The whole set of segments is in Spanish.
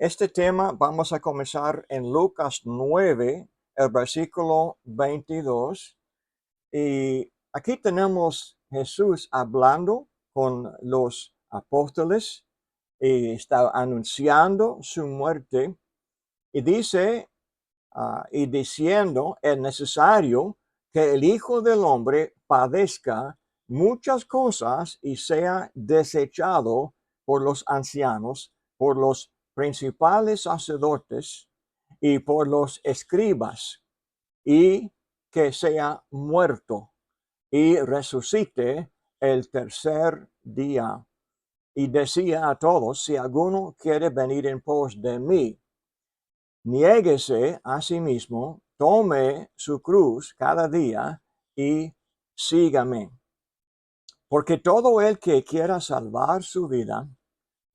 Este tema vamos a comenzar en Lucas 9, el versículo 22. Y aquí tenemos Jesús hablando con los apóstoles y está anunciando su muerte. Y dice, y diciendo, es necesario que el Hijo del Hombre padezca muchas cosas y sea desechado por los ancianos, por los principales sacerdotes y por los escribas, y que sea muerto y resucite el tercer día. Y decía a todos, si alguno quiere venir en pos de mí, niéguese a sí mismo, tome su cruz cada día y sígame. Porque todo el que quiera salvar su vida,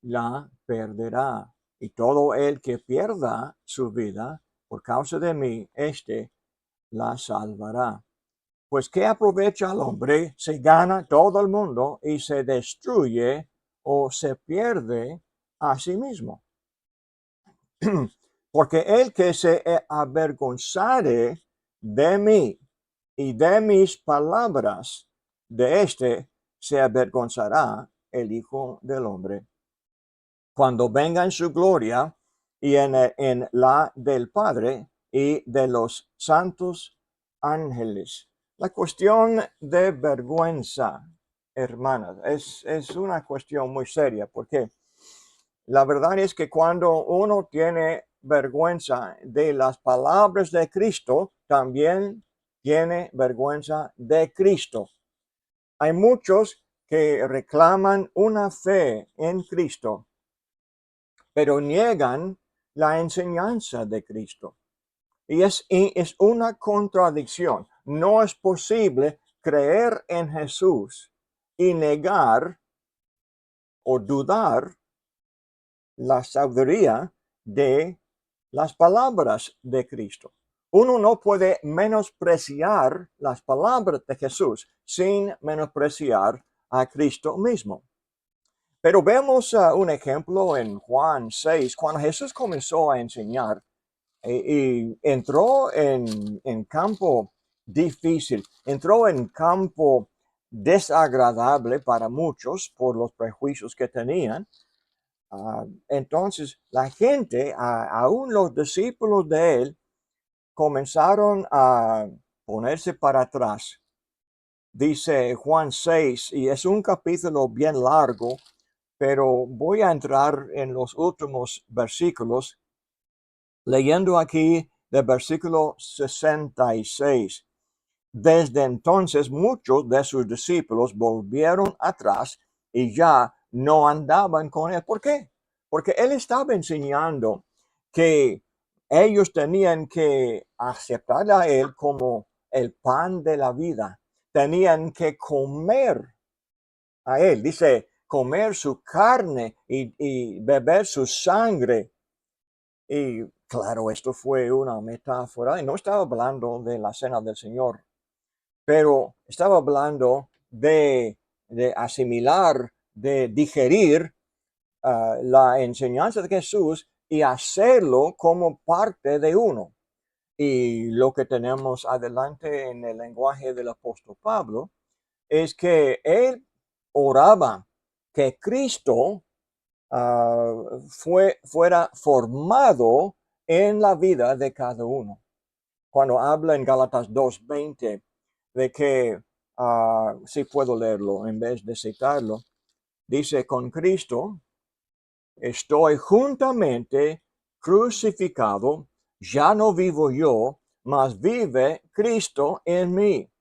la perderá. Y todo el que pierda su vida por causa de mí, la salvará. Pues ¿qué aprovecha el hombre si gana todo el mundo y se destruye o se pierde a sí mismo? Porque el que se avergonzare de mí y de mis palabras, de se avergonzará el Hijo del Hombre, cuando venga en su gloria y en la del Padre y de los santos ángeles. La cuestión de vergüenza, hermanas, es una cuestión muy seria, porque la verdad es que cuando uno tiene vergüenza de las palabras de Cristo, también tiene vergüenza de Cristo. Hay muchos que reclaman una fe en Cristo, pero niegan la enseñanza de Cristo. Y es una contradicción. No es posible creer en Jesús y negar o dudar la sabiduría de las palabras de Cristo. Uno no puede menospreciar las palabras de Jesús sin menospreciar a Cristo mismo. Pero vemos un ejemplo en Juan 6, cuando Jesús comenzó a enseñar y entró en campo difícil, entró en campo desagradable para muchos por los prejuicios que tenían. Entonces la gente, aún los discípulos de él, comenzaron a ponerse para atrás. Dice Juan 6, y es un capítulo bien largo, pero voy a entrar en los últimos versículos, leyendo aquí del versículo 66. Desde entonces muchos de sus discípulos volvieron atrás y ya no andaban con él. ¿Por qué? Porque él estaba enseñando que ellos tenían que aceptar a él como el pan de la vida. Tenían que comer a él. Dice, comer su carne y beber su sangre. Y claro, esto fue una metáfora. Y no estaba hablando de la cena del Señor, pero estaba hablando de asimilar, de digerir la enseñanza de Jesús y hacerlo como parte de uno. Y lo que tenemos adelante en el lenguaje del apóstol Pablo es que él oraba que Cristo fuera formado en la vida de cada uno. Cuando habla en Gálatas 2:20 de que, si puedo leerlo en vez de citarlo, dice, con Cristo estoy juntamente crucificado, ya no vivo yo, mas vive Cristo en mí.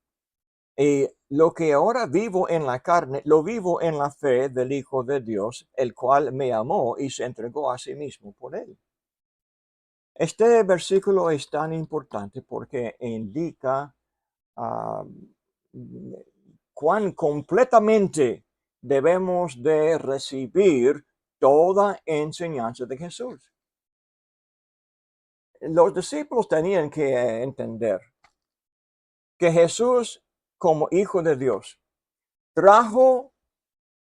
Y lo que ahora vivo en la carne, lo vivo en la fe del Hijo de Dios, el cual me amó y se entregó a sí mismo por él. Este versículo es tan importante porque indica ah, cuán completamente debemos de recibir toda enseñanza de Jesús. Los discípulos tenían que entender que Jesús, como Hijo de Dios, trajo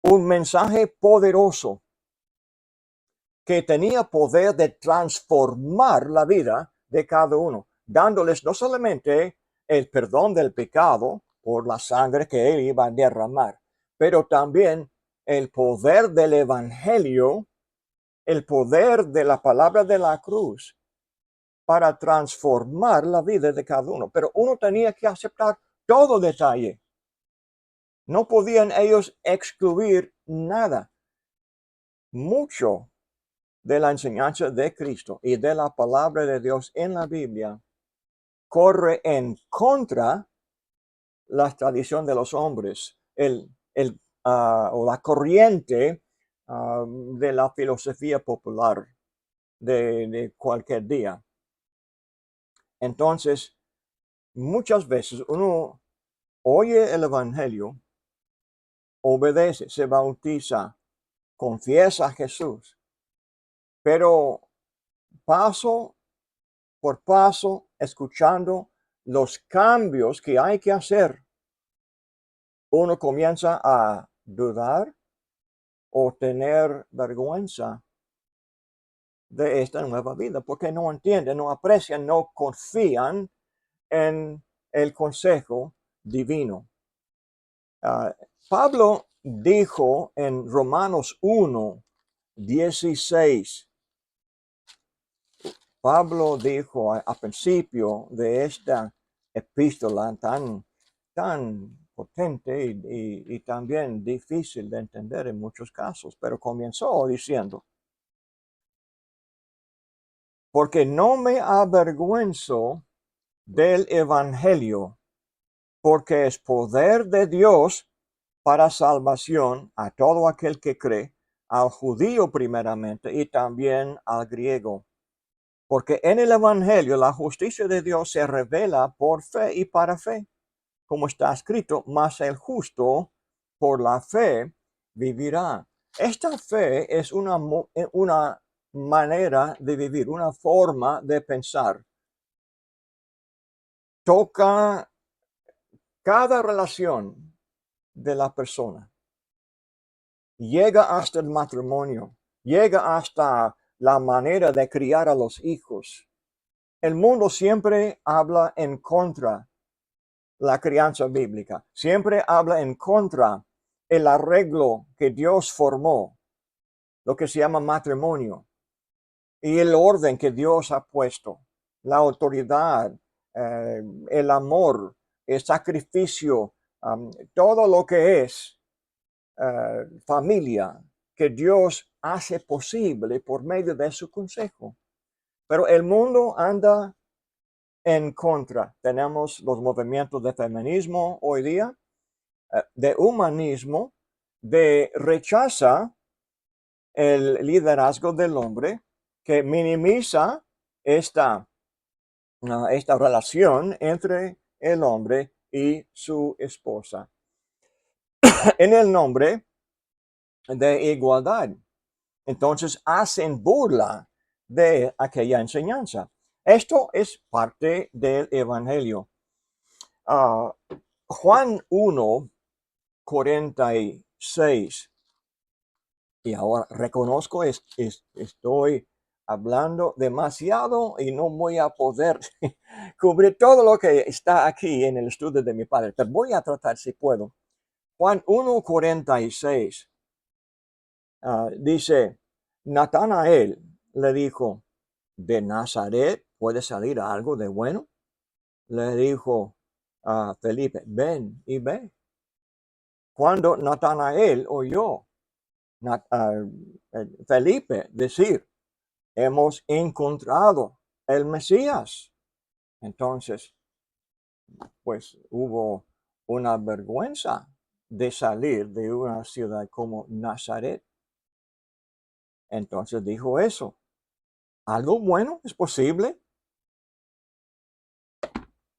un mensaje poderoso que tenía poder de transformar la vida de cada uno, dándoles no solamente el perdón del pecado por la sangre que él iba a derramar, pero también el poder del evangelio, el poder de la palabra de la cruz para transformar la vida de cada uno. Pero uno tenía que aceptar todo detalle. No podían ellos excluir nada. Mucho de la enseñanza de Cristo y de la palabra de Dios en la Biblia corre en contra la tradición de los hombres, o la corriente de la filosofía popular de cualquier día. Entonces, muchas veces uno oye el Evangelio, obedece, se bautiza, confiesa a Jesús, pero paso por paso, escuchando los cambios que hay que hacer, uno comienza a dudar o tener vergüenza de esta nueva vida, porque no entienden, no aprecian, no confían en el consejo divino. Pablo dijo en Romanos 1:16, Pablo dijo a principio de esta epístola tan potente y también difícil de entender en muchos casos, pero comenzó diciendo, porque no me avergüenzo del evangelio, porque es poder de Dios para salvación a todo aquel que cree, al judío primeramente y también al griego. Porque en el evangelio la justicia de Dios se revela por fe y para fe, como está escrito, mas el justo por la fe vivirá. Esta fe es una manera de vivir, una forma de pensar. Toca cada relación de la persona. Llega hasta el matrimonio, llega hasta la manera de criar a los hijos. El mundo siempre habla en contra la crianza bíblica, siempre habla en contra el arreglo que Dios formó, lo que se llama matrimonio, y el orden que Dios ha puesto, la autoridad, el amor, el sacrificio, todo lo que es familia que Dios hace posible por medio de su consejo. Pero el mundo anda en contra. Tenemos los movimientos de feminismo hoy día, de humanismo, de rechaza el liderazgo del hombre, que minimiza esta relación entre el hombre y su esposa en el nombre de igualdad. Entonces hacen burla de aquella enseñanza. Esto es parte del evangelio. Juan 1:46. Y ahora reconozco, estoy hablando demasiado y no voy a poder cubrir todo lo que está aquí en el estudio de mi padre, pero voy a tratar si puedo. Juan 1:46 dice, Natanael le dijo, ¿de Nazaret puede salir algo de bueno? Le dijo a Felipe, ven y ve. Cuando Natanael oyó Felipe decir, hemos encontrado el Mesías, entonces, pues hubo una vergüenza de salir de una ciudad como Nazaret. Entonces dijo eso. ¿Algo bueno es posible?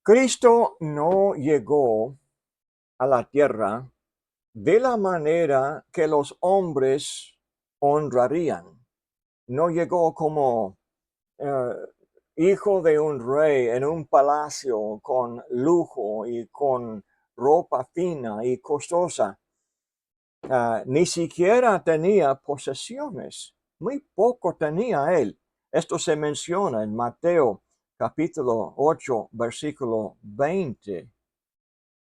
Cristo no llegó a la tierra de la manera que los hombres honrarían. No llegó como hijo de un rey en un palacio con lujo y con ropa fina y costosa. Ni siquiera tenía posesiones. muy poco tenía él. Esto se menciona en Mateo capítulo 8, versículo 20.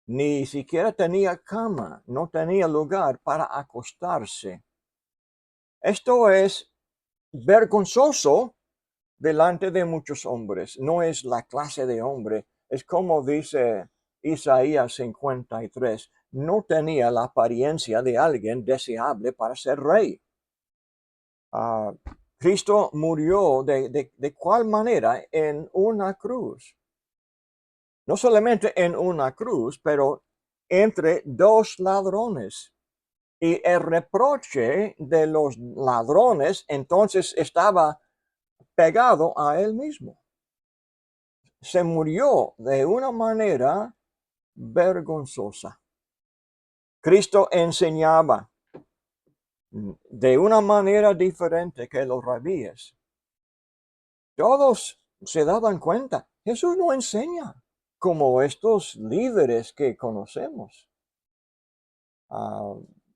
Ni siquiera tenía cama, no tenía lugar para acostarse. Esto es vergonzoso delante de muchos hombres. No es la clase de hombre. Es como dice Isaías 53. No tenía la apariencia de alguien deseable para ser rey. Cristo murió de cuál manera en una cruz. No solamente en una cruz, pero entre dos ladrones. Y el reproche de los ladrones entonces estaba pegado a él mismo. Se murió de una manera vergonzosa. Cristo enseñaba de una manera diferente que los rabíes. Todos se daban cuenta, Jesús no enseña como estos líderes que conocemos.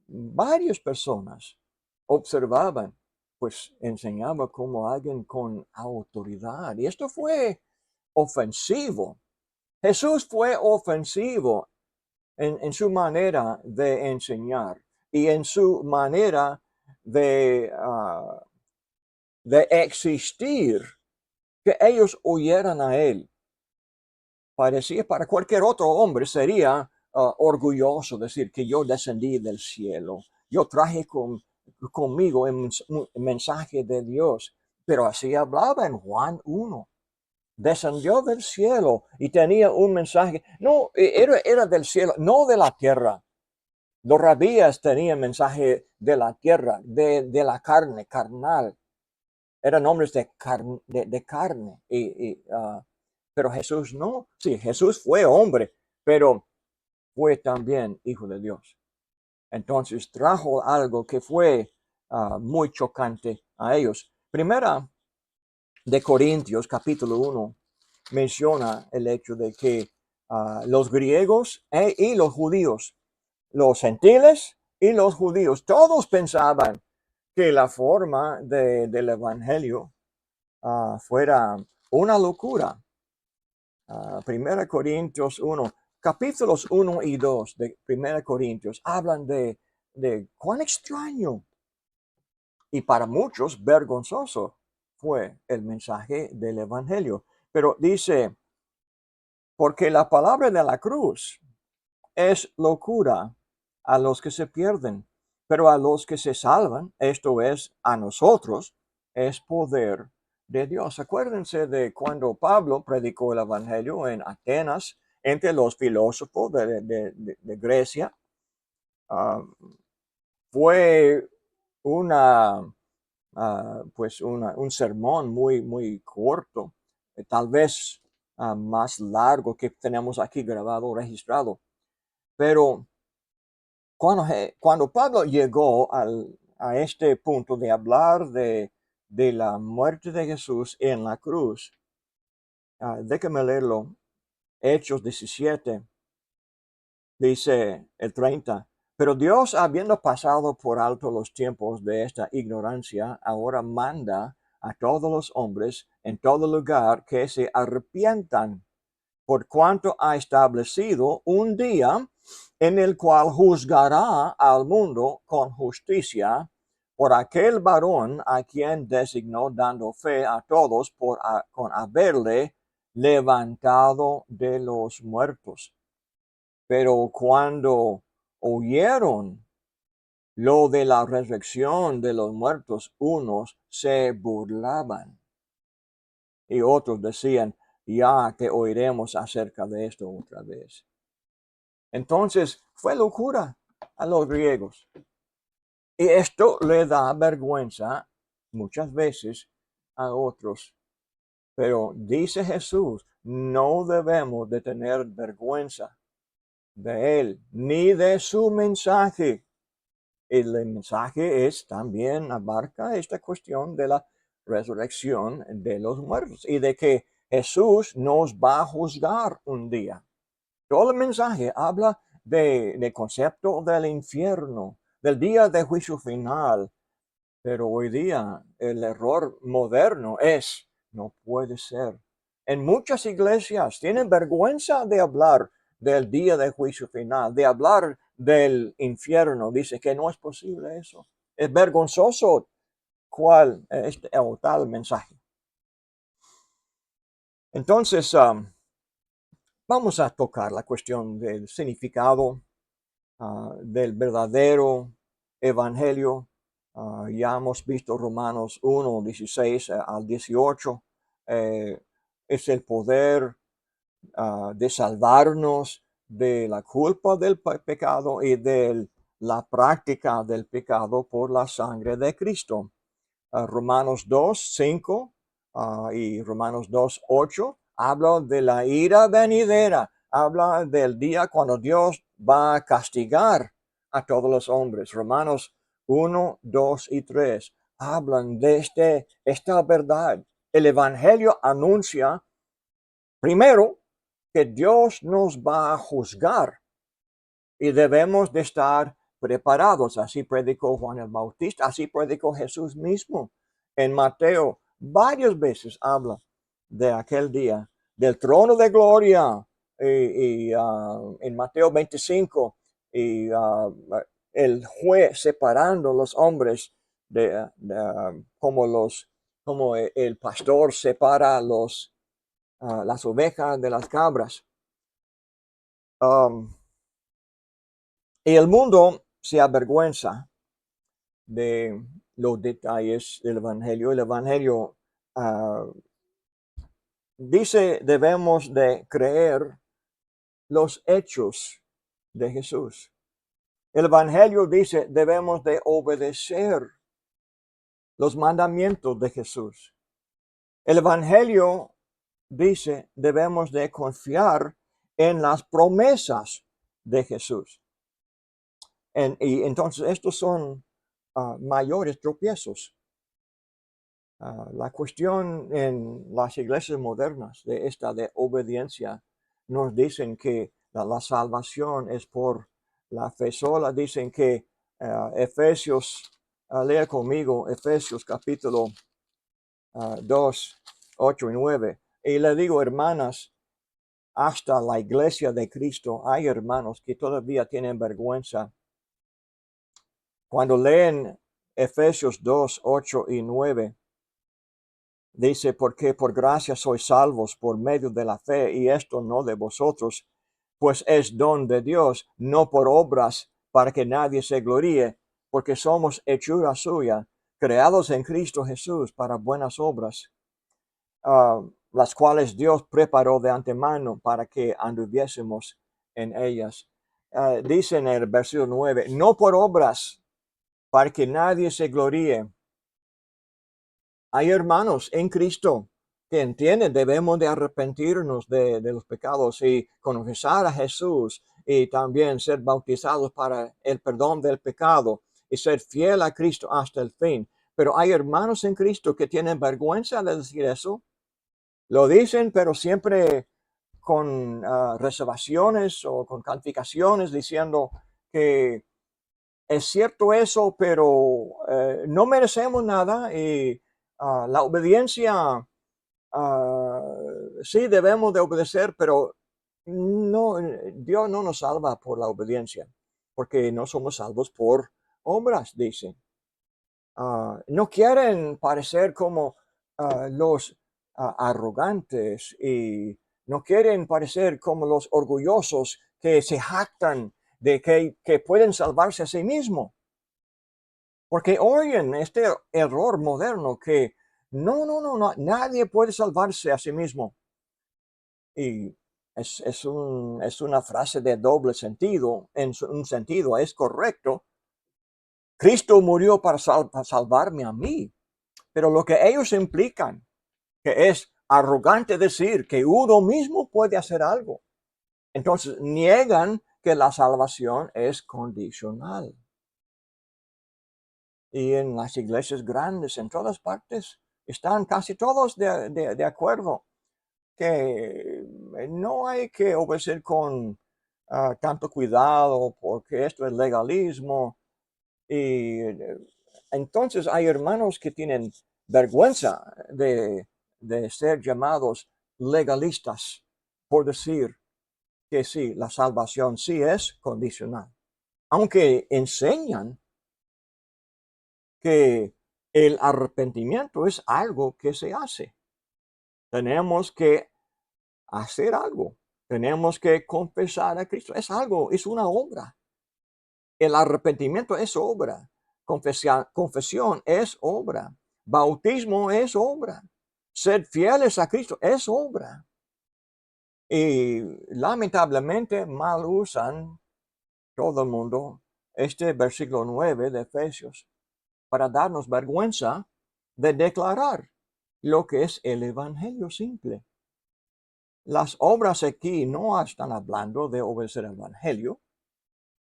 Varias personas observaban, pues enseñaba como alguien con autoridad. Y esto fue ofensivo. Jesús fue ofensivo en su manera de enseñar y en su manera de existir, que ellos oyeran a él. Parecía para cualquier otro hombre sería orgulloso decir que yo descendí del cielo, yo traje conmigo el mensaje de Dios, pero así hablaba en Juan 1. Descendió del cielo y tenía un mensaje, no, era del cielo, no de la tierra. Los rabíes tenían mensaje de la tierra, de la carne, carnal. Eran hombres de carne. Pero Jesús no. Sí, Jesús fue hombre, pero fue también hijo de Dios. Entonces trajo algo que fue muy chocante a ellos. Primera de Corintios, capítulo 1, menciona el hecho de que los griegos y los judíos, los gentiles y los judíos, todos pensaban que la forma del evangelio fuera una locura. Primera Corintios 1, capítulos 1 y 2 de Primera Corintios hablan de cuán extraño y para muchos vergonzoso fue el mensaje del evangelio. Pero dice, porque la palabra de la cruz es locura a los que se pierden, pero a los que se salvan, esto es, a nosotros, es poder de Dios. Acuérdense de cuando Pablo predicó el Evangelio en Atenas, entre los filósofos de Grecia. Fue una, un sermón muy, muy corto, tal vez más largo que tenemos aquí grabado, registrado. Pero cuando Pablo llegó a este punto de hablar de la muerte de Jesús en la cruz, déjame leerlo. Hechos 17, dice el 30. Pero Dios, habiendo pasado por alto los tiempos de esta ignorancia, ahora manda a todos los hombres en todo lugar que se arrepientan, por cuanto ha establecido un día en el cual juzgará al mundo con justicia por aquel varón a quien designó, dando fe a todos con haberle levantado de los muertos. Pero cuando oyeron lo de la resurrección de los muertos, unos se burlaban y otros decían, ya que oiremos acerca de esto otra vez. Entonces fue locura a los griegos. Y esto le da vergüenza muchas veces a otros. Pero dice Jesús, no debemos de tener vergüenza de él, ni de su mensaje. El mensaje también abarca esta cuestión de la resurrección de los muertos y de que Jesús nos va a juzgar un día. Todo el mensaje habla del concepto del infierno, del día de juicio final, Pero hoy día el error moderno es, no puede ser. En muchas iglesias tienen vergüenza de hablar del día de juicio final, de hablar del infierno. Dice que no es posible eso. Es vergonzoso cuál o tal mensaje. Entonces, vamos a tocar la cuestión del significado del verdadero evangelio. Ya hemos visto Romanos 1, 16 al 18. Es el poder de salvarnos de la culpa del pecado y de la práctica del pecado por la sangre de Cristo. Romanos 2, 5 y Romanos 2, 8 habla de la ira venidera, habla del día cuando Dios va a castigar a todos los hombres. Romanos 1, 2 y 3 hablan de esta verdad. El Evangelio anuncia primero que Dios nos va a juzgar y debemos de estar preparados. Así predicó Juan el Bautista, así predicó Jesús mismo. En Mateo varias veces habla de aquel día, del trono de gloria, en Mateo 25, y el juez separando los hombres como el pastor separa las ovejas de las cabras. Um, Y el mundo se avergüenza de los detalles del Evangelio. El Evangelio dice debemos de creer los hechos de Jesús. El Evangelio dice debemos de obedecer los mandamientos de Jesús. El Evangelio dice debemos de confiar en las promesas de Jesús. Y entonces estos son mayores tropiezos. La cuestión en las iglesias modernas de esta de obediencia nos dicen que la salvación es por la fe sola. Dicen que Efesios, lea conmigo Efesios capítulo 2, 8 y 9. Y le digo, hermanas, hasta la iglesia de Cristo hay hermanos que todavía tienen vergüenza. Cuando leen Efesios 2, 8 y 9, dice, porque por gracia sois salvos por medio de la fe, y esto no de vosotros, pues es don de Dios, no por obras, para que nadie se gloríe, porque somos hechura suya, creados en Cristo Jesús para buenas obras, las cuales Dios preparó de antemano para que anduviésemos en ellas. Dice en el versículo 9, no por obras, para que nadie se gloríe. Hay hermanos en Cristo que entienden, debemos de arrepentirnos de los pecados y confesar a Jesús y también ser bautizados para el perdón del pecado y ser fiel a Cristo hasta el fin. Pero hay hermanos en Cristo que tienen vergüenza de decir eso. Lo dicen, pero siempre con reservaciones o con calificaciones diciendo que es cierto eso, pero no merecemos nada y la obediencia, sí debemos de obedecer, pero no, Dios no nos salva por la obediencia, porque no somos salvos por obras, dice. No quieren parecer como los arrogantes y no quieren parecer como los orgullosos que se jactan de que pueden salvarse a sí mismos. Porque oyen este error moderno que no, nadie puede salvarse a sí mismo. Y es una frase de doble sentido. En un sentido es correcto. Cristo murió para salvarme a mí. Pero lo que ellos implican, que es arrogante decir que uno mismo puede hacer algo. Entonces niegan que la salvación es condicional. Y en las iglesias grandes, en todas partes, están casi todos de acuerdo que no hay que obedecer con tanto cuidado porque esto es legalismo y Entonces hay hermanos que tienen vergüenza de ser llamados legalistas por decir que sí, la salvación sí es condicional, aunque enseñan que el arrepentimiento es algo que se hace. Tenemos que hacer algo, tenemos que confesar a Cristo. Es algo, es una obra. El arrepentimiento es obra, confesión es obra, bautismo es obra, ser fieles a Cristo es obra. Y lamentablemente mal usan todo el mundo este versículo 9 de Efesios para darnos vergüenza de declarar lo que es el evangelio simple. Las obras aquí no están hablando de obedecer el evangelio.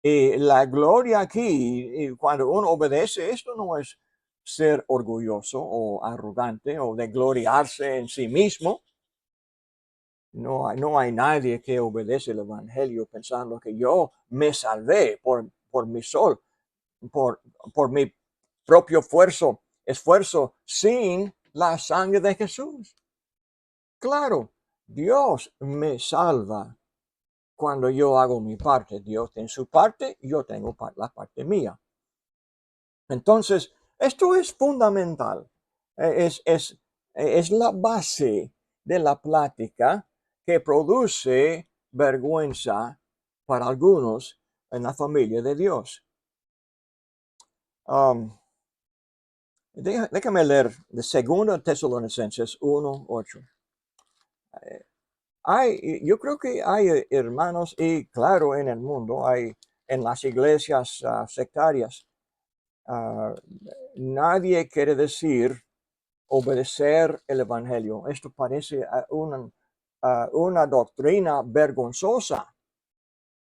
Y la gloria aquí, cuando uno obedece, esto no es ser orgulloso o arrogante o de gloriarse en sí mismo. No hay nadie que obedece el evangelio pensando que yo me salvé por mi sol, por, por mi propio esfuerzo sin la sangre de Jesús. Claro, Dios me salva cuando yo hago mi parte. Dios tiene su parte, yo tengo la parte mía. Entonces, esto es fundamental. Es la base de la plática que produce vergüenza para algunos en la familia de Dios. Déjame leer de 2 Tesalonicenses 1:8. Yo creo que hay hermanos, y claro, en el mundo, hay en las iglesias sectarias, nadie quiere decir obedecer el evangelio. Esto parece una doctrina vergonzosa.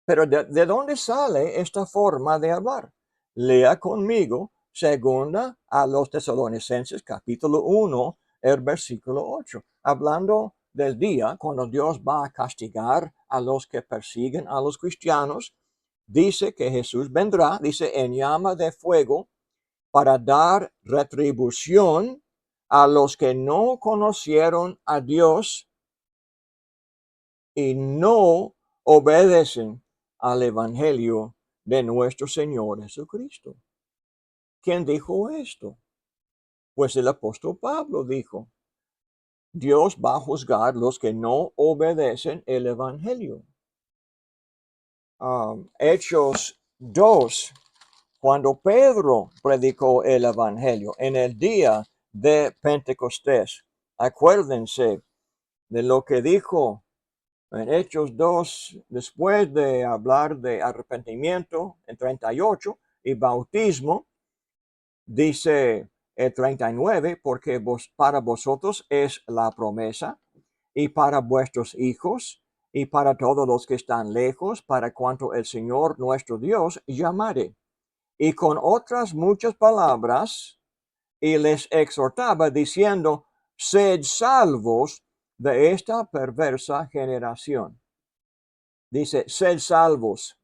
Pero ¿de dónde sale esta forma de hablar? Lea conmigo segunda a los Tesalonicenses capítulo 1, el versículo 8, hablando del día cuando Dios va a castigar a los que persiguen a los cristianos. Dice que Jesús vendrá, dice, en llama de fuego para dar retribución a los que no conocieron a Dios y no obedecen al Evangelio de nuestro Señor Jesucristo. ¿Quién dijo esto? Pues el apóstol Pablo dijo, Dios va a juzgar los que no obedecen el Evangelio. Hechos 2, cuando Pedro predicó el Evangelio en el día de Pentecostés, acuérdense de lo que dijo en Hechos 2, después de hablar de arrepentimiento en 38 y bautismo, dice el 39, porque para vosotros es la promesa y para vuestros hijos y para todos los que están lejos, para cuanto el Señor nuestro Dios llamare. Y con otras muchas palabras, y les exhortaba diciendo, sed salvos de esta perversa generación. Dice, sed salvos.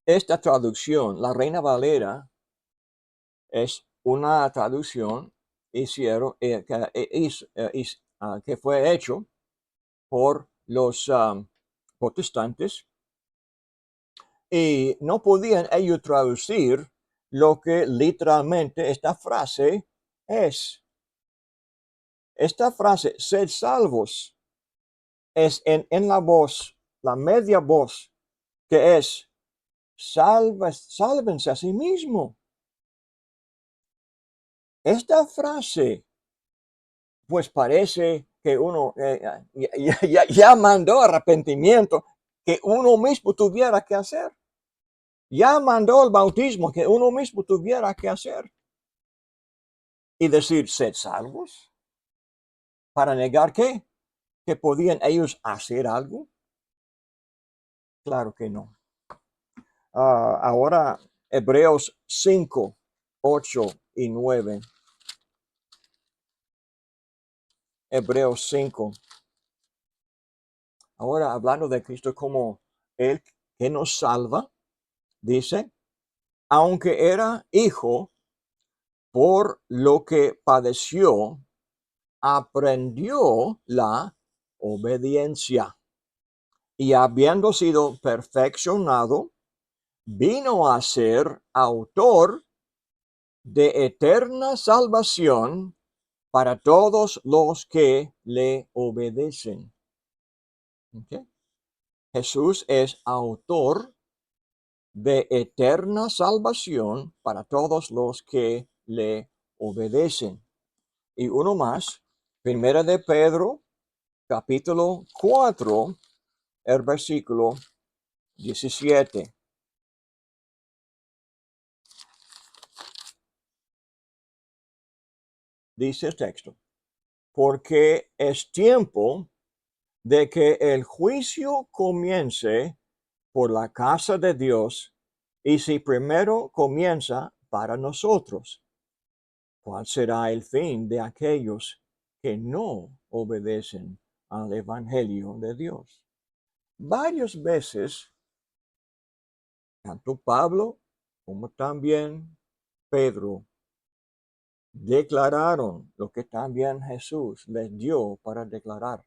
Esta traducción, la Reina Valera, es una traducción que fue hecho por los protestantes y no podían ellos traducir lo que literalmente esta frase es. Esta frase, sed salvos, es en la voz, la media voz, que es sálvense a sí mismo. Esta frase, pues parece que uno ya mandó arrepentimiento que uno mismo tuviera que hacer. Ya mandó el bautismo que uno mismo tuviera que hacer. Y decir, sed salvos. Para negar que podían ellos hacer algo. Claro que no. Ahora, Hebreos 5, 8 y 9. Hebreos 5. Ahora hablando de Cristo como el que nos salva, dice, aunque era hijo, por lo que padeció, aprendió la obediencia. Y habiendo sido perfeccionado, vino a ser autor de eterna salvación para todos los que le obedecen. ¿Okay? Jesús es autor de eterna salvación para todos los que le obedecen. Y uno más, Primera de Pedro, capítulo 4, el versículo 17. Dice el texto, porque es tiempo de que el juicio comience por la casa de Dios, y si primero comienza para nosotros, ¿cuál será el fin de aquellos que no obedecen al Evangelio de Dios? Varias veces, tanto Pablo como también Pedro declararon lo que también Jesús les dio para declarar.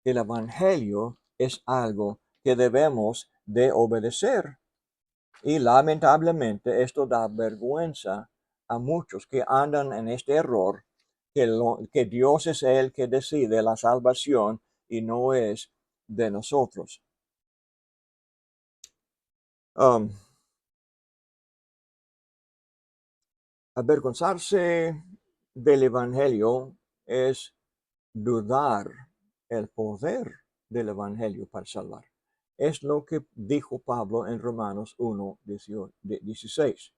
El Evangelio es algo que debemos de obedecer. Y lamentablemente esto da vergüenza a muchos que andan en este error, que Dios es el que decide la salvación y no es de nosotros. Avergonzarse del Evangelio es dudar el poder del Evangelio para salvar. Es lo que dijo Pablo en Romanos 1:16.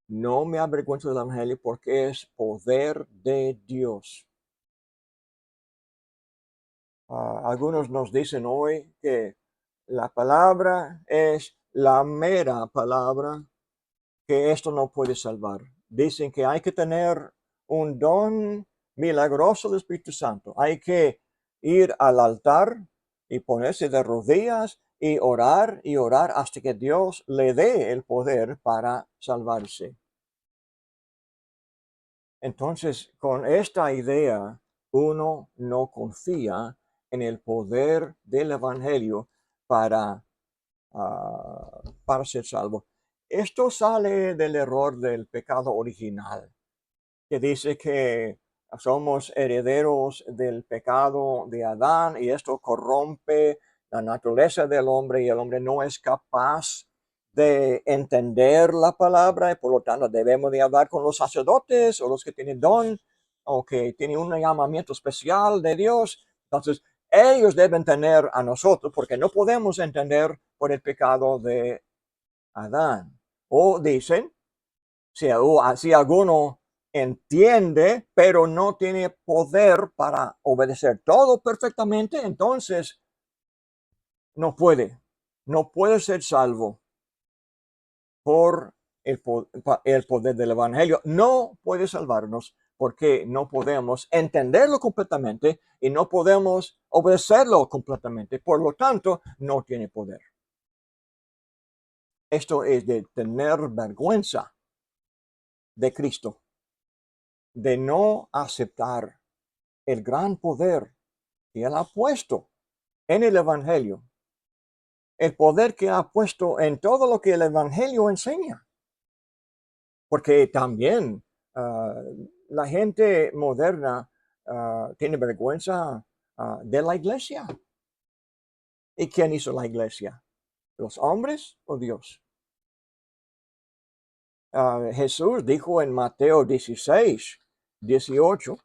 No me avergüenzo del Evangelio porque es poder de Dios. Algunos nos dicen hoy que la palabra es la mera palabra, que esto no puede salvar. Dicen que hay que tener un don milagroso del Espíritu Santo. Hay que ir al altar y ponerse de rodillas y orar hasta que Dios le dé el poder para salvarse. Entonces, con esta idea, uno no confía en el poder del Evangelio para, para ser salvo. Esto sale del error del pecado original, que dice que somos herederos del pecado de Adán y esto corrompe la naturaleza del hombre y el hombre no es capaz de entender la palabra y por lo tanto debemos de hablar con los sacerdotes o los que tienen don o que tienen un llamamiento especial de Dios. Entonces, ellos deben tener a nosotros porque no podemos entender por el pecado de Adán. O dicen, si alguno entiende, pero no tiene poder para obedecer todo perfectamente, entonces no puede ser salvo por el poder del Evangelio. No puede salvarnos porque no podemos entenderlo completamente y no podemos obedecerlo completamente. Por lo tanto, no tiene poder. Esto es de tener vergüenza de Cristo, de no aceptar el gran poder que Él ha puesto en el Evangelio, el poder que ha puesto en todo lo que el Evangelio enseña. Porque también la gente moderna tiene vergüenza de la iglesia. ¿Y quién hizo la iglesia? ¿Los hombres o Dios? Jesús dijo en Mateo 16:18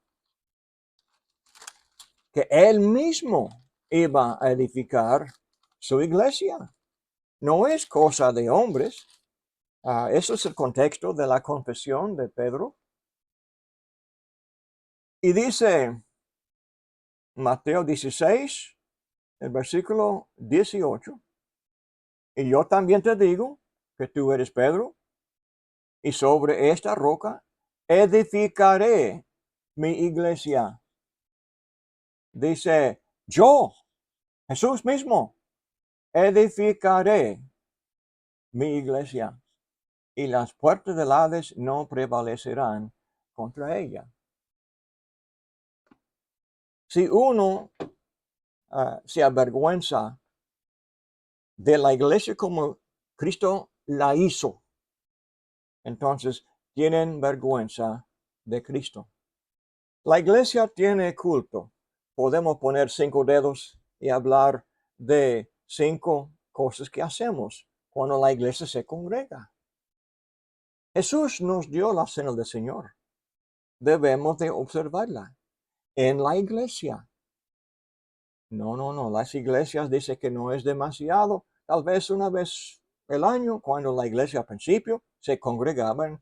que Él mismo iba a edificar su iglesia. No es cosa de hombres. Eso es el contexto de la confesión de Pedro. Y dice Mateo 16, el versículo 18. Y yo también te digo que tú eres Pedro, y sobre esta roca edificaré mi iglesia. Dice, yo, Jesús mismo, edificaré mi iglesia. y las puertas del Hades no prevalecerán contra ella. Si uno se avergüenza de la iglesia como Cristo la hizo, entonces tienen vergüenza de Cristo. La iglesia tiene culto. Podemos poner 5 dedos y hablar de 5 cosas que hacemos cuando la iglesia se congrega. Jesús nos dio la cena del Señor. Debemos de observarla en la iglesia. No. Las iglesias dicen que no es demasiado. Tal vez una vez el año, cuando la iglesia al principio se congregaban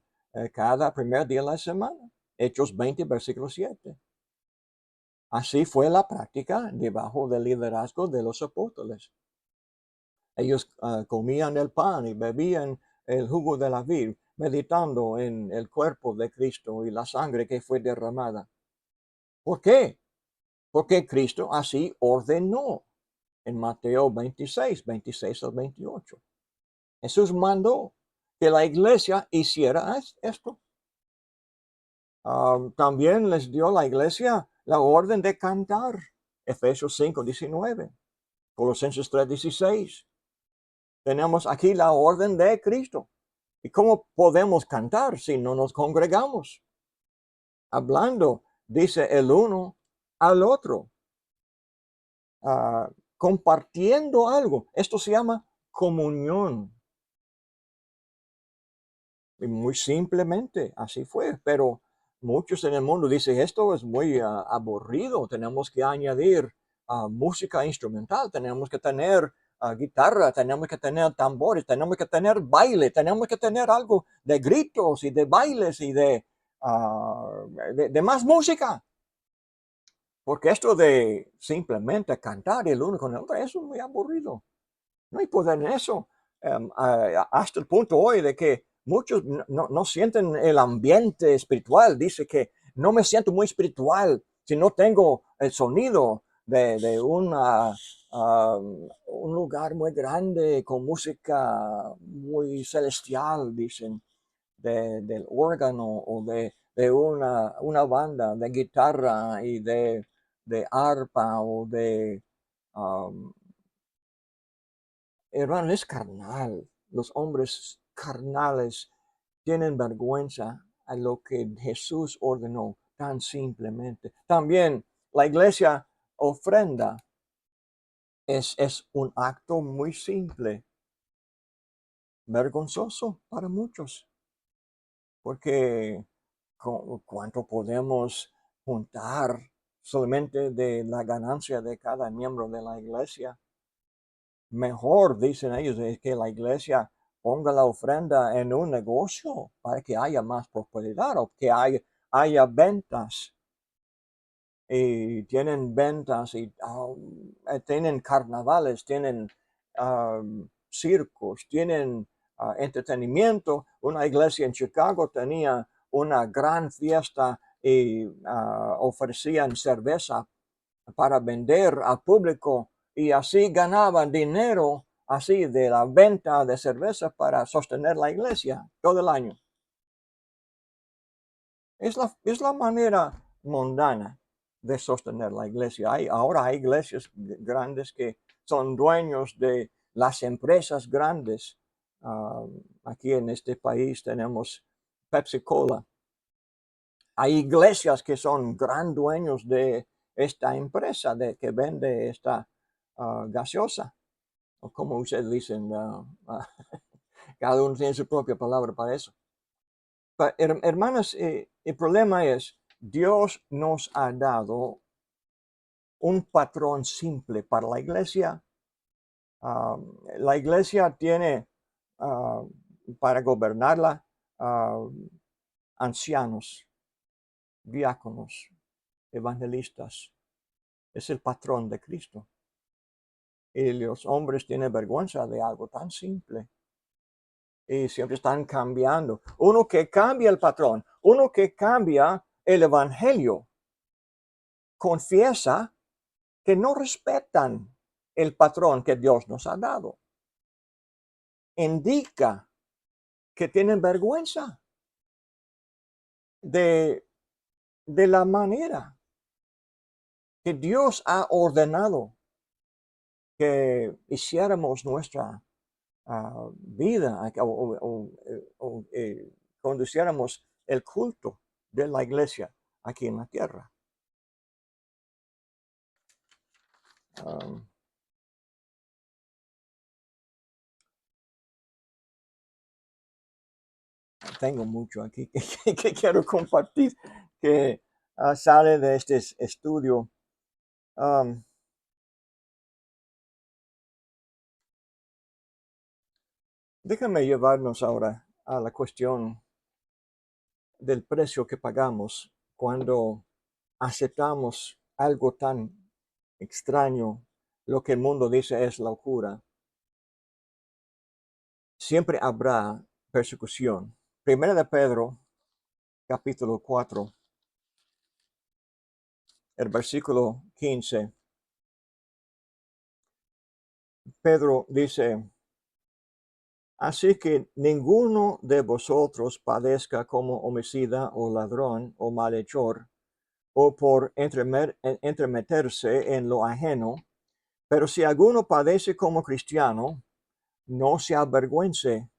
cada primer día de la semana. Hechos 20, versículo 7. Así fue la práctica debajo del liderazgo de los apóstoles. Ellos comían el pan y bebían el jugo de la vid, meditando en el cuerpo de Cristo y la sangre que fue derramada. ¿Por qué? Porque Cristo así ordenó en Mateo 26, 26 al 28. Jesús mandó que la iglesia hiciera esto. También les dio la iglesia la orden de cantar. Efesios 5, 19. Colosenses 3, 16. Tenemos aquí la orden de Cristo. ¿Y cómo podemos cantar si no nos congregamos? Hablando, dice el uno al otro. Compartiendo algo. Esto se llama comunión. Y muy simplemente, así fue. Pero muchos en el mundo dicen, esto es muy aburrido. Tenemos que añadir música instrumental. Tenemos que tener guitarra. Tenemos que tener tambores. Tenemos que tener baile. Tenemos que tener algo de gritos y de bailes y de más música. Porque esto de simplemente cantar el uno con el otro, eso es muy aburrido. No hay poder en eso. Hasta el punto hoy de que muchos no sienten el ambiente espiritual. Dice que no me siento muy espiritual si no tengo el sonido de un lugar muy grande con música muy celestial, dicen, del órgano o de una banda de guitarra y de arpa o de... hermano, es carnal. Los hombres carnales tienen vergüenza a lo que Jesús ordenó tan simplemente. También la iglesia ofrenda es un acto muy simple, vergonzoso para muchos, porque ¿cuánto podemos juntar solamente de la ganancia de cada miembro de la iglesia? Mejor, dicen ellos, es que la iglesia ponga la ofrenda en un negocio para que haya más prosperidad o que haya ventas. Y tienen ventas y tienen carnavales, tienen circos, tienen entretenimiento. Una iglesia en Chicago tenía una gran fiesta y ofrecían cerveza para vender al público y así ganaban dinero así de la venta de cerveza para sostener la iglesia todo el año. Es la manera mundana de sostener la iglesia. Ahora hay iglesias grandes que son dueños de las empresas grandes. Aquí en este país tenemos Pepsi Cola. Hay iglesias que son gran dueños de esta empresa que vende esta gaseosa, o como ustedes dicen, cada uno tiene su propia palabra para eso. Pero, hermanas, el problema es, Dios nos ha dado un patrón simple para la iglesia. La iglesia tiene para gobernarla ancianos, diáconos, evangelistas. Es el patrón de Cristo. Y los hombres tienen vergüenza de algo tan simple. Y siempre están cambiando. Uno que cambia el patrón, uno que cambia el evangelio, confiesa que no respetan el patrón que Dios nos ha dado. Indica que tienen vergüenza de la manera que Dios ha ordenado que hiciéramos nuestra vida conduciéramos el culto de la iglesia aquí en la tierra. Tengo mucho aquí que quiero compartir que sale de este estudio. Déjame llevarnos ahora a la cuestión del precio que pagamos cuando aceptamos algo tan extraño, lo que el mundo dice es locura. Siempre habrá persecución. Primera de Pedro, capítulo 4, el versículo 15. Pedro dice: así que ninguno de vosotros padezca como homicida o ladrón o malhechor o por entremeterse en lo ajeno, pero si alguno padece como cristiano, no se avergüence,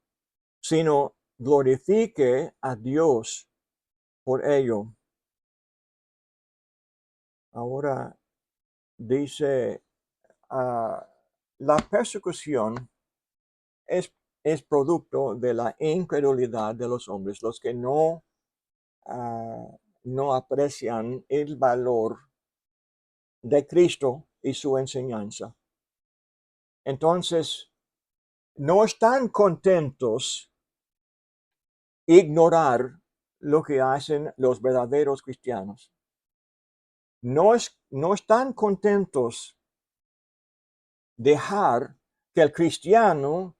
sino glorifique a Dios por ello. Ahora dice, la persecución es producto de la incredulidad de los hombres, los que no aprecian el valor de Cristo y su enseñanza. Entonces, no están contentos ignorar lo que hacen los verdaderos cristianos. No están contentos dejar que el cristiano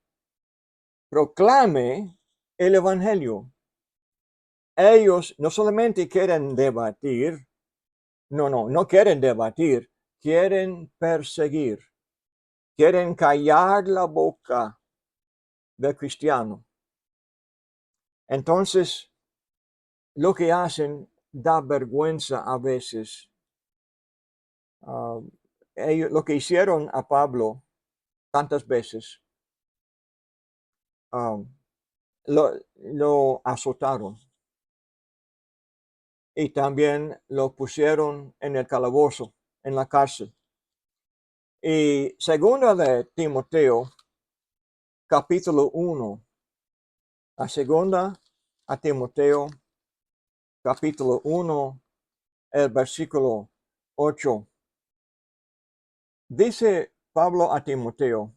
proclame el evangelio. Ellos no solamente quieren debatir, no quieren debatir, quieren perseguir, quieren callar la boca del cristiano. Entonces, lo que hacen da vergüenza a veces. Ellos, lo que hicieron a Pablo tantas veces, lo azotaron y también lo pusieron en el calabozo, en la cárcel. Y segunda de Timoteo, capítulo 1, a segunda a Timoteo, capítulo 1, el versículo 8. Dice Pablo a Timoteo: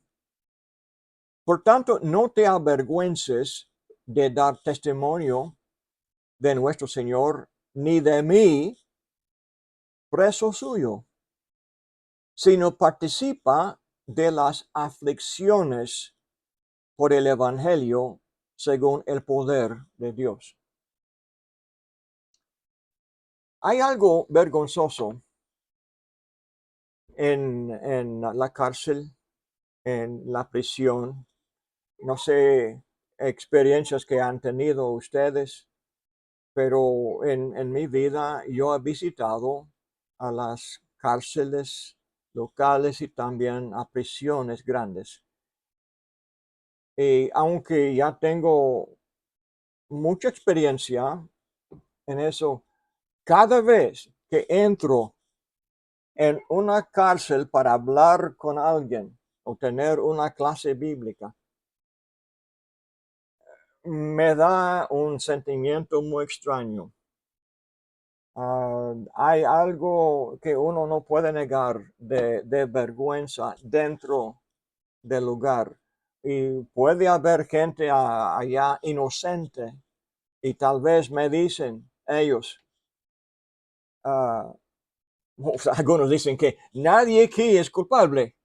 por tanto, no te avergüences de dar testimonio de nuestro Señor, ni de mí, preso suyo, sino participa de las aflicciones por el evangelio según el poder de Dios. Hay algo vergonzoso en la cárcel, en la prisión. No sé experiencias que han tenido ustedes, pero en mi vida yo he visitado a las cárceles locales y también a prisiones grandes. Y aunque ya tengo mucha experiencia en eso, cada vez que entro en una cárcel para hablar con alguien o tener una clase bíblica, me da un sentimiento muy extraño. Hay algo que uno no puede negar de vergüenza dentro del lugar. Y puede haber gente allá inocente y tal vez me dicen ellos, algunos dicen que nadie aquí es culpable.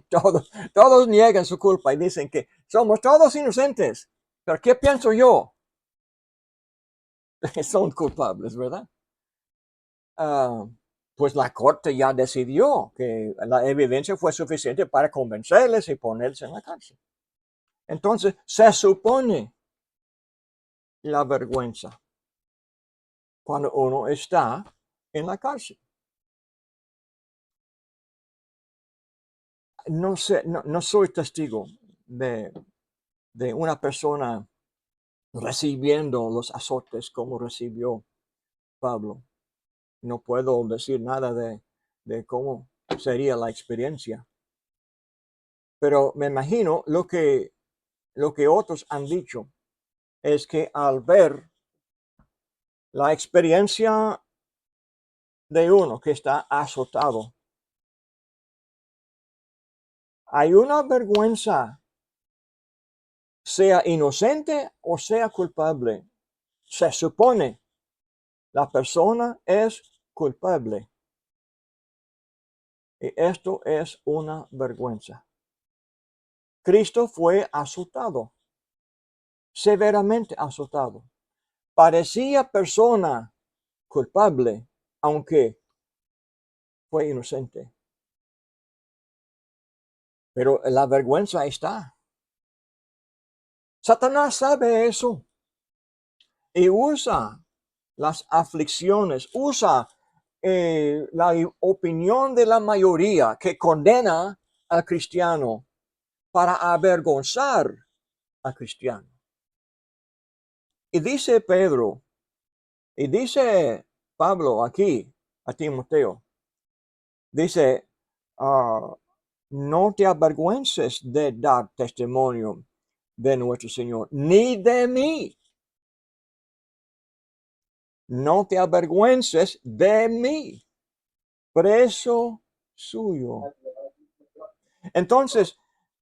Todos niegan su culpa y dicen que somos todos inocentes. Pero ¿qué pienso yo? Son culpables, ¿verdad? Pues la corte ya decidió que la evidencia fue suficiente para convencerles y ponerse en la cárcel. Entonces, se supone la vergüenza cuando uno está en la cárcel. No sé, no soy testigo de una persona recibiendo los azotes como recibió Pablo. No puedo decir nada de cómo sería la experiencia. Pero me imagino lo que otros han dicho es que al ver la experiencia de uno que está azotado, hay una vergüenza, sea inocente o sea culpable. Se supone la persona es culpable. Y esto es una vergüenza. Cristo fue azotado, severamente azotado. Parecía persona culpable, aunque fue inocente. Pero la vergüenza está. Satanás sabe eso y usa las aflicciones, usa la opinión de la mayoría que condena al cristiano para avergonzar al cristiano. Y dice Pedro, y dice Pablo aquí a Timoteo, dice, no te avergüences de dar testimonio de nuestro Señor, ni de mí. No te avergüences de mí, preso suyo. Entonces,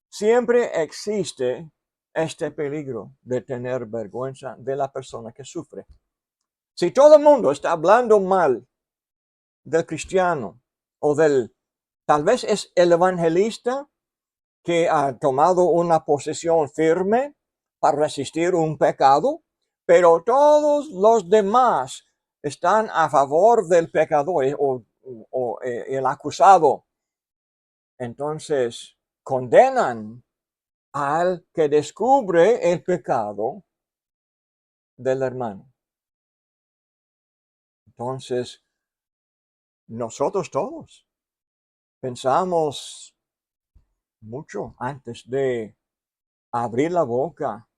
siempre existe este peligro de tener vergüenza de la persona que sufre. Si todo el mundo está hablando mal del cristiano o tal vez es el evangelista que ha tomado una posición firme para resistir un pecado, pero todos los demás están a favor del pecador o el acusado. Entonces condenan al que descubre el pecado del hermano. Entonces, nosotros todos pensamos mucho antes de abrir la boca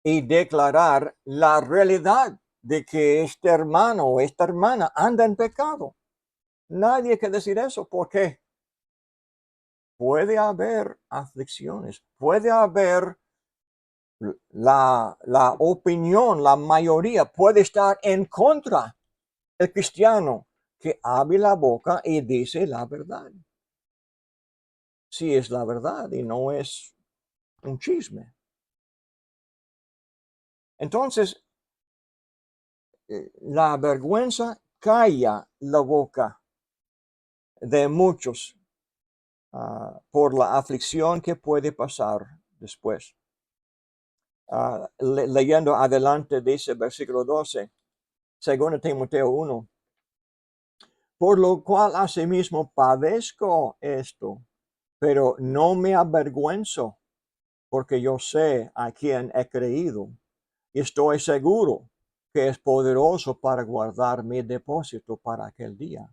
y declarar la realidad de que este hermano o esta hermana anda en pecado. Nadie quiere decir eso porque puede haber aflicciones, puede haber la opinión, la mayoría puede estar en contra del cristiano que abre la boca y dice la verdad. Si es la verdad y no es un chisme. Entonces, la vergüenza calla la boca de muchos por la aflicción que puede pasar después. Leyendo adelante dice versículo 12, según Timoteo 1, por lo cual asimismo padezco esto, pero no me avergüenzo, porque yo sé a quién he creído y estoy seguro que es poderoso para guardar mi depósito para aquel día.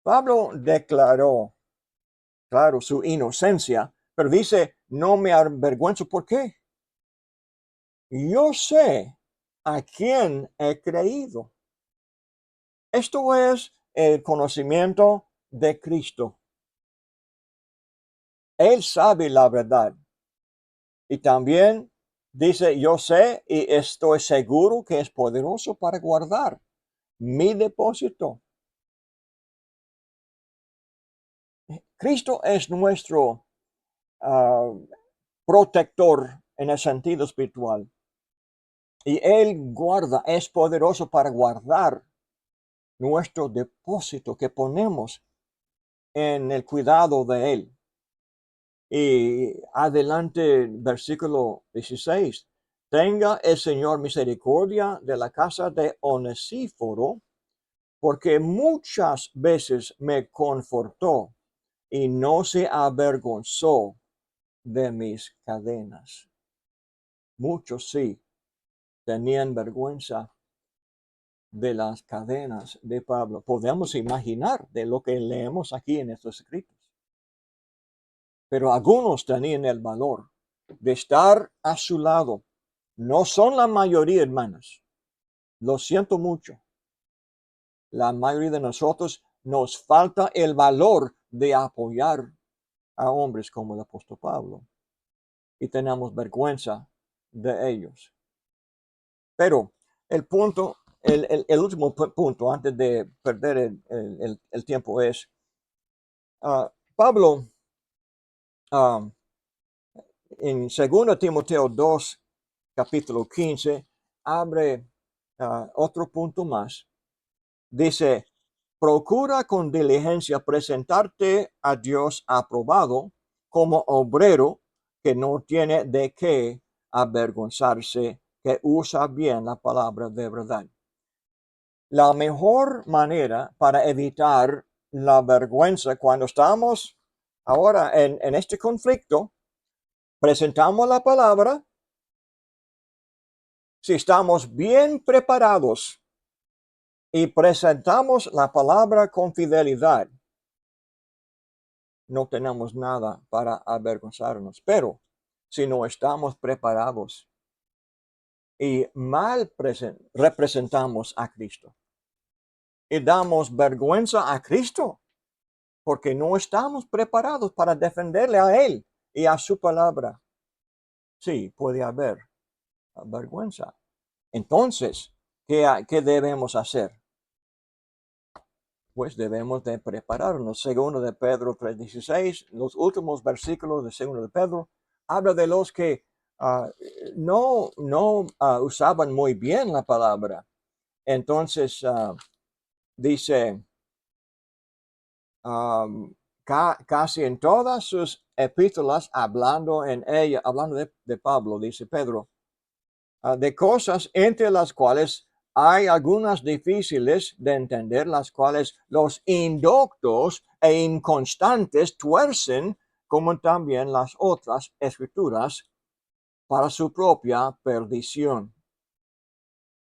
Pablo declaró, claro, su inocencia, pero dice, no me avergüenzo. ¿Por qué? Yo sé a quién he creído. Esto es el conocimiento de Cristo. Él sabe la verdad. Y también dice, yo sé y estoy seguro que es poderoso para guardar mi depósito. Cristo es nuestro protector en el sentido espiritual. Y Él guarda, es poderoso para guardar nuestro depósito que ponemos en el cuidado de Él. Y adelante, versículo 16. Tenga el Señor misericordia de la casa de Onesíforo, porque muchas veces me confortó y no se avergonzó de mis cadenas. Muchos sí tenían vergüenza de las cadenas de Pablo. Podemos imaginar de lo que leemos aquí en estos escritos. Pero algunos tenían el valor de estar a su lado. No son la mayoría, hermanas. Lo siento mucho. La mayoría de nosotros nos falta el valor de apoyar a hombres como el apóstol Pablo. Y tenemos vergüenza de ellos. Pero el punto, el último punto antes de perder el tiempo es, Pablo en 2 Timoteo 2, capítulo 15, abre otro punto más. Dice, procura con diligencia presentarte a Dios aprobado como obrero que no tiene de qué avergonzarse, que usa bien la palabra de verdad. La mejor manera para evitar la vergüenza cuando estamos ahora en este conflicto, presentamos la palabra. Si estamos bien preparados y presentamos la palabra con fidelidad, no tenemos nada para avergonzarnos. Pero si no estamos preparados y mal representamos a Cristo y damos vergüenza a Cristo porque no estamos preparados para defenderle a Él y a su palabra, sí, puede haber vergüenza. Entonces, ¿qué debemos hacer? Pues debemos de prepararnos. Segundo de Pedro 3:16, los últimos versículos de segundo de Pedro, habla de los que no usaban muy bien la palabra. Entonces, dice, casi en todas sus epístolas, hablando de Pablo, dice Pedro, de cosas entre las cuales hay algunas difíciles de entender, las cuales los indoctos e inconstantes tuercen, como también las otras escrituras, para su propia perdición.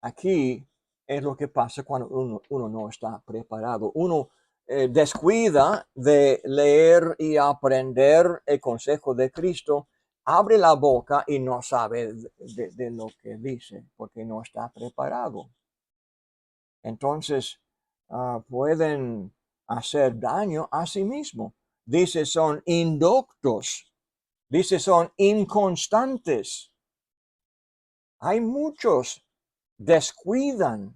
Aquí es lo que pasa cuando uno no está preparado. Uno descuida de leer y aprender el consejo de Cristo, abre la boca y no sabe de lo que dice porque no está preparado. Entonces pueden hacer daño a sí mismo. Dice son indoctos, dice son inconstantes. Hay muchos descuidan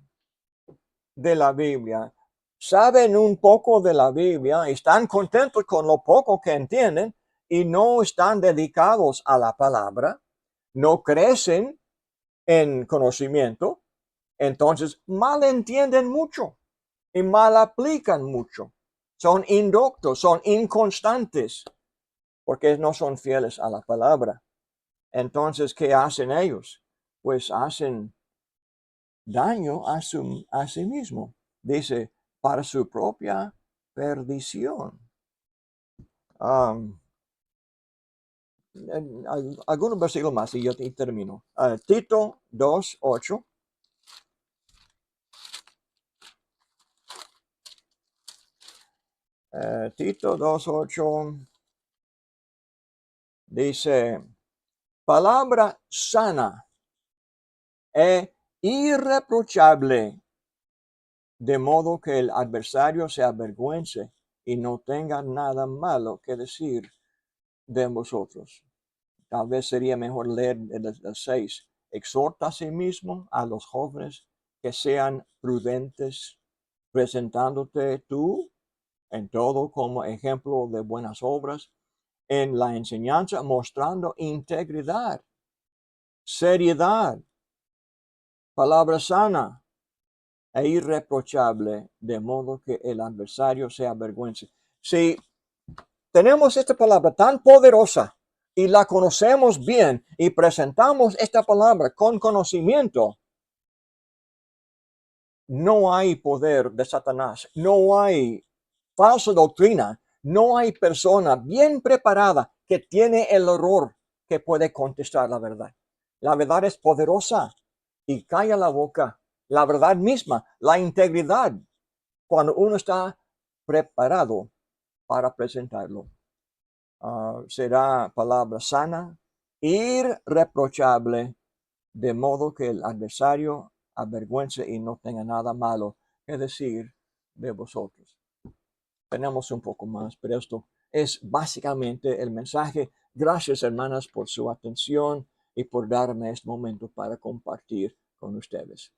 de la Biblia, saben un poco de la Biblia, están contentos con lo poco que entienden y no están dedicados a la palabra, no crecen en conocimiento, entonces mal entienden mucho y mal aplican mucho. Son indoctos, son inconstantes, porque no son fieles a la palabra. Entonces, ¿qué hacen ellos? Pues hacen daño a sí mismo. Dice, para su propia perdición. Algunos versículos más y yo termino. Tito 2:8. Tito 2:8 dice, palabra sana e irreprochable, de modo que el adversario se avergüence y no tenga nada malo que decir de vosotros. Tal vez sería mejor leer el 6. Exhorta a sí mismo a los jóvenes que sean prudentes, presentándote tú en todo como ejemplo de buenas obras, en la enseñanza mostrando integridad, seriedad, palabra sana e irreprochable, de modo que el adversario se avergüence. Si tenemos esta palabra tan poderosa y la conocemos bien y presentamos esta palabra con conocimiento, no hay poder de Satanás, no hay falsa doctrina, no hay persona bien preparada que tiene el error que puede contestar la verdad. La verdad es poderosa y calla la boca. La verdad misma, la integridad, cuando uno está preparado para presentarlo. Será palabra sana, irreprochable, de modo que el adversario avergüence y no tenga nada malo que decir de vosotros. Tenemos un poco más, pero esto es básicamente el mensaje. Gracias, hermanas, por su atención y por darme este momento para compartir con ustedes.